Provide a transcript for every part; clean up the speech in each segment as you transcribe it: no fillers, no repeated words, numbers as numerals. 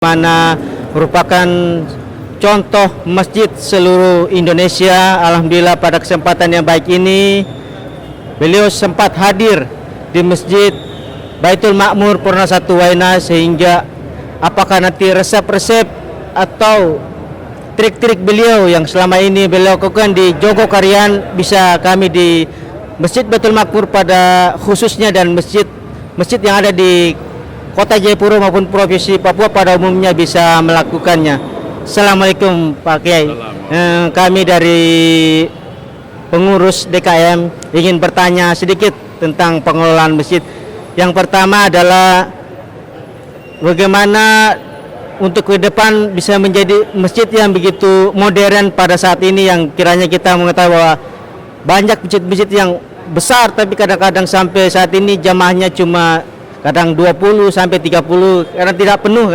mana merupakan contoh masjid seluruh Indonesia. Alhamdulillah pada kesempatan yang baik ini beliau sempat hadir di Masjid Baitul Makmur Purna 1 Waina, sehingga apakah nanti resep-resep atau trik-trik beliau yang selama ini beliau lakukan di Jogokarian bisa kami di Masjid Baitul Makmur pada khususnya dan masjid yang ada di Kota Jayapura maupun Provinsi Papua pada umumnya bisa melakukannya. Assalamualaikum Pak Kiai. Kami dari pengurus DKM ingin bertanya sedikit tentang pengelolaan masjid. Yang pertama adalah bagaimana untuk ke depan bisa menjadi masjid yang begitu modern pada saat ini, yang kiranya kita mengetahui bahwa banyak masjid-masjid yang besar tapi kadang-kadang sampai saat ini jamaahnya cuma kadang 20 sampai 30 karena tidak penuh.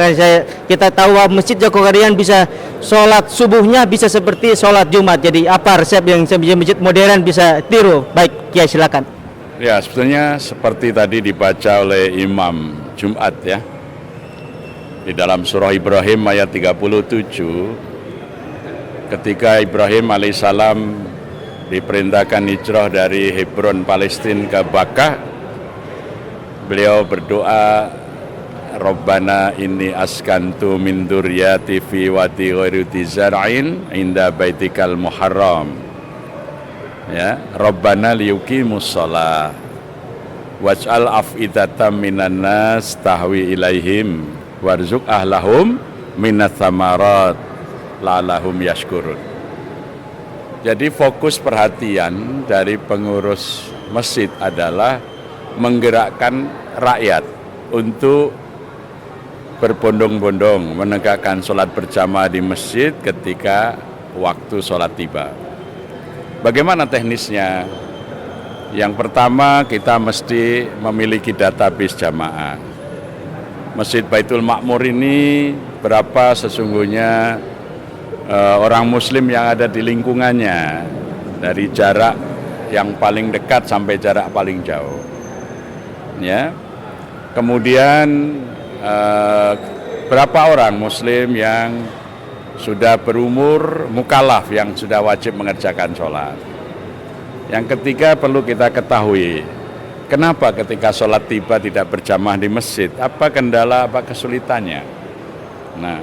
Kita tahu bahwa Masjid Jogokarian bisa sholat subuhnya bisa seperti sholat Jumat. Jadi apa resep yang masjid modern bisa tiru? Baik Kiai, silakan. Ya, sebetulnya seperti tadi dibaca oleh Imam Jumat ya, di dalam surah Ibrahim ayat 37, ketika Ibrahim alaihissalam diperintahkan hijrah dari Hebron Palestina ke Bakkah, beliau berdoa, Rabbana inni askantu min dzurriyyati fi wadi ghairi zar'in inda baitikal muharram. Ya, Rabbana liyuqimus shalah waj'al af'idatam minan nas tahwi ilaihim warzuq ahlahum minats tsamarat la'allahum yashkurun. Jadi fokus perhatian dari pengurus masjid adalah menggerakkan rakyat untuk berbondong-bondong menegakkan sholat berjamaah di masjid ketika waktu sholat tiba. Bagaimana teknisnya? Yang pertama, kita mesti memiliki database jamaah. Masjid Baitul Makmur ini berapa sesungguhnya orang muslim yang ada di lingkungannya, dari jarak yang paling dekat sampai jarak paling jauh. Ya, kemudian berapa orang muslim yang sudah berumur mukallaf yang sudah wajib mengerjakan sholat. Yang ketiga, perlu kita ketahui kenapa ketika sholat tiba tidak berjamaah di masjid, apa kendala, apa kesulitannya. Nah,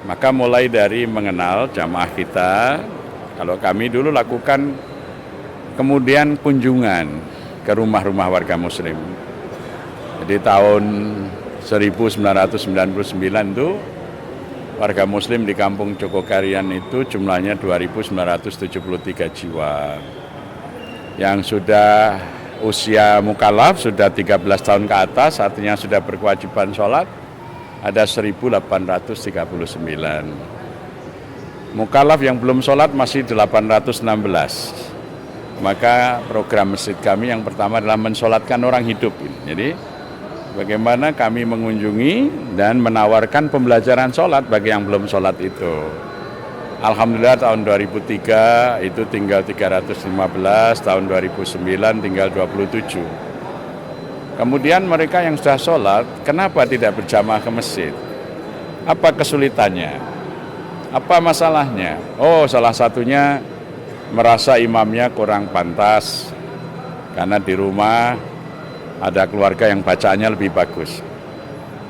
maka mulai dari mengenal jamaah kita, kalau kami dulu lakukan, kemudian kunjungan ke rumah-rumah warga muslim. Jadi tahun 1999 itu warga muslim di kampung Jogokarian itu jumlahnya 2.973 jiwa. Yang sudah usia mukallaf sudah 13 tahun ke atas, artinya sudah berkewajiban sholat, ada 1.839. Mukallaf yang belum sholat masih 816. Maka program masjid kami yang pertama adalah mensolatkan orang hidup. Jadi bagaimana kami mengunjungi dan menawarkan pembelajaran sholat bagi yang belum sholat itu. Alhamdulillah tahun 2003 itu tinggal 315, tahun 2009 tinggal 27. Kemudian mereka yang sudah sholat, kenapa tidak berjamaah ke masjid? Apa kesulitannya? Apa masalahnya? Oh, salah satunya merasa imamnya kurang pantas karena di rumah ada keluarga yang bacaannya lebih bagus.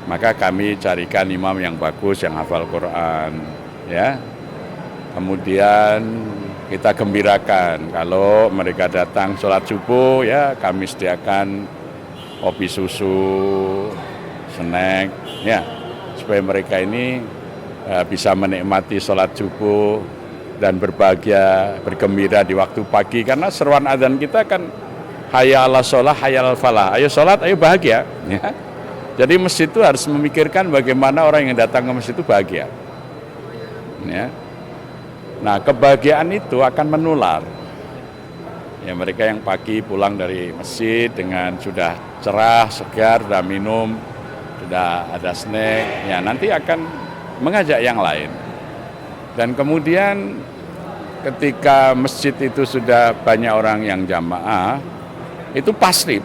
Maka kami carikan imam yang bagus, yang hafal Quran, ya. Kemudian kita gembirakan kalau mereka datang sholat subuh, ya kami sediakan kopi susu, snack, ya, supaya mereka ini bisa menikmati sholat subuh dan berbahagia, bergembira di waktu pagi, karena seruan adzan kita kan hayya 'alas shalah, hayya 'alal falah. Ayo sholat, ayo bahagia. Ya. Jadi masjid itu harus memikirkan bagaimana orang yang datang ke masjid itu bahagia. Ya. Nah, kebahagiaan itu akan menular. Ya, mereka yang pagi pulang dari masjid dengan sudah cerah, segar, sudah minum, sudah ada snack, ya nanti akan mengajak yang lain. Dan kemudian ketika masjid itu sudah banyak orang yang jamaah, itu pasti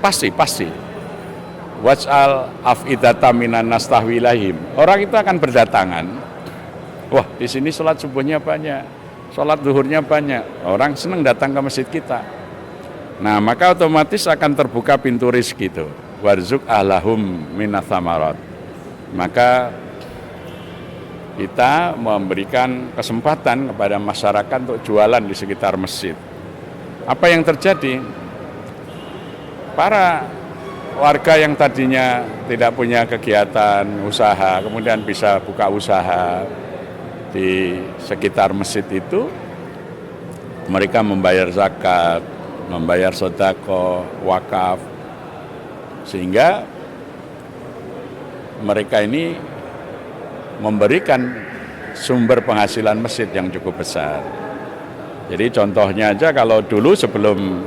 Waj'al af'idata minan nas tahwilahim. Orang itu akan berdatangan. Wah, di sini sholat subuhnya banyak, sholat zuhurnya banyak. Orang senang datang ke masjid kita. Nah, maka otomatis akan terbuka pintu rezeki itu. Warzuq ahlahum minats tsamarat. Maka kita memberikan kesempatan kepada masyarakat untuk jualan di sekitar masjid. Apa yang terjadi? Para warga yang tadinya tidak punya kegiatan usaha, kemudian bisa buka usaha di sekitar masjid itu, mereka membayar zakat, membayar sedekah, wakaf, sehingga mereka ini memberikan sumber penghasilan masjid yang cukup besar. Jadi contohnya aja, kalau dulu sebelum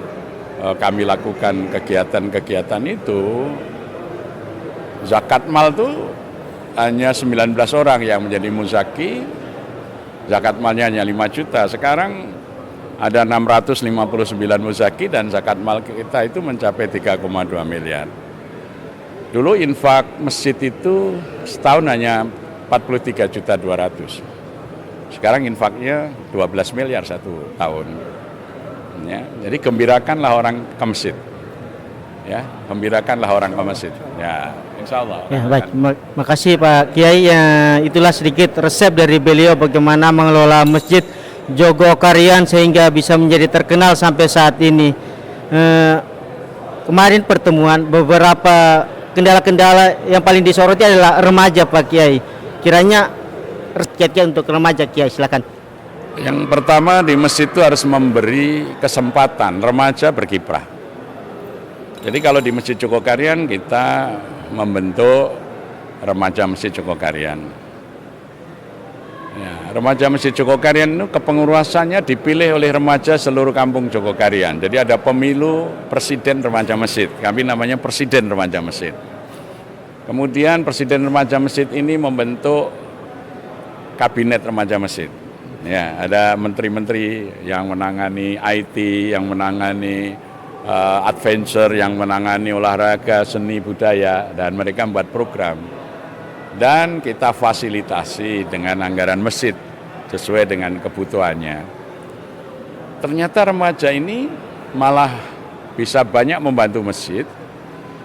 kami lakukan kegiatan-kegiatan itu, zakat mal itu hanya 19 orang yang menjadi muzaki, zakat malnya hanya 5 juta. Sekarang ada 659 muzaki dan zakat mal kita itu mencapai 3,2 miliar. Dulu infak masjid itu setahun hanya 43.200.000. Sekarang infaknya 12 miliar satu tahun. Ya, jadi gembirakanlah orang ke masjid. Ya, gembirakanlah orang ke masjid. Ya, insya Allah. Ya, baik. Makasih Pak Kiai. Ya, itulah sedikit resep dari beliau bagaimana mengelola masjid Jogokarian sehingga bisa menjadi terkenal sampai saat ini. Kemarin pertemuan, beberapa kendala-kendala yang paling disoroti adalah remaja Pak Kiai. Kiranya kiat-kiat untuk remaja Kiai, silakan. Yang pertama, di masjid itu harus memberi kesempatan remaja berkiprah. Jadi kalau di Masjid Jogokarian kita membentuk remaja Masjid Jogokarian. Ya, remaja Masjid Jogokarian itu kepengurusannya dipilih oleh remaja seluruh kampung Jogokarian. Jadi ada pemilu presiden remaja masjid. Kami namanya presiden remaja masjid. Kemudian presiden remaja masjid ini membentuk kabinet remaja masjid. Ya, ada menteri-menteri yang menangani IT, yang menangani adventure, yang menangani olahraga, seni, budaya, dan mereka membuat program. Dan kita fasilitasi dengan anggaran masjid sesuai dengan kebutuhannya. Ternyata remaja ini malah bisa banyak membantu masjid,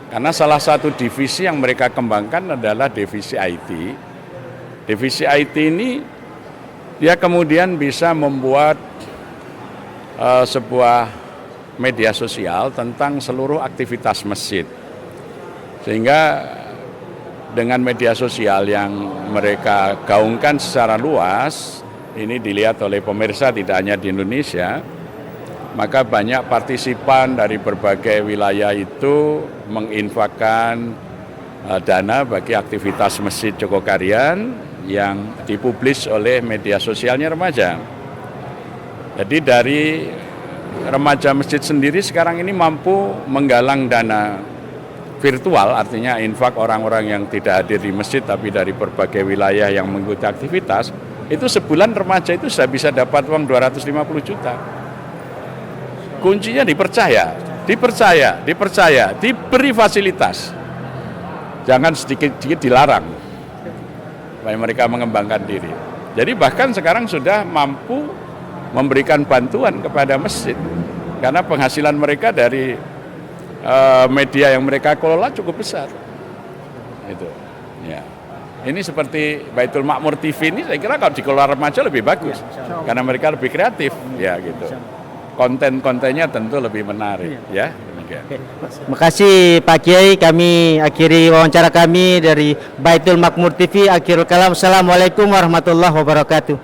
karena salah satu divisi yang mereka kembangkan adalah divisi IT. Divisi IT ini dia kemudian bisa membuat sebuah media sosial tentang seluruh aktivitas masjid. Sehingga dengan media sosial yang mereka gaungkan secara luas, ini dilihat oleh pemirsa tidak hanya di Indonesia, maka banyak partisipan dari berbagai wilayah itu menginfakkan dana bagi aktivitas Masjid Jogokarian yang dipublis oleh media sosialnya remaja. Jadi dari remaja masjid sendiri sekarang ini mampu menggalang dana virtual, artinya infak orang-orang yang tidak hadir di masjid tapi dari berbagai wilayah yang mengikuti aktivitas, itu sebulan remaja itu sudah bisa dapat uang 250 juta. Kuncinya dipercaya, diberi fasilitas. Jangan sedikit-sedikit dilarang supaya mereka mengembangkan diri. Jadi bahkan sekarang sudah mampu memberikan bantuan kepada masjid karena penghasilan mereka dari media yang mereka kelola cukup besar. Itu. Ya. Ini seperti Baitul Makmur TV ini, saya kira kalau dikelola remaja lebih bagus karena mereka lebih kreatif, ya gitu. Konten-kontennya tentu lebih menarik, ya. Terima kasih Pak Kiai. Kami akhiri wawancara kami dari Baitul Makmur TV. Akhirul kalam. Assalamualaikum warahmatullahi wabarakatuh.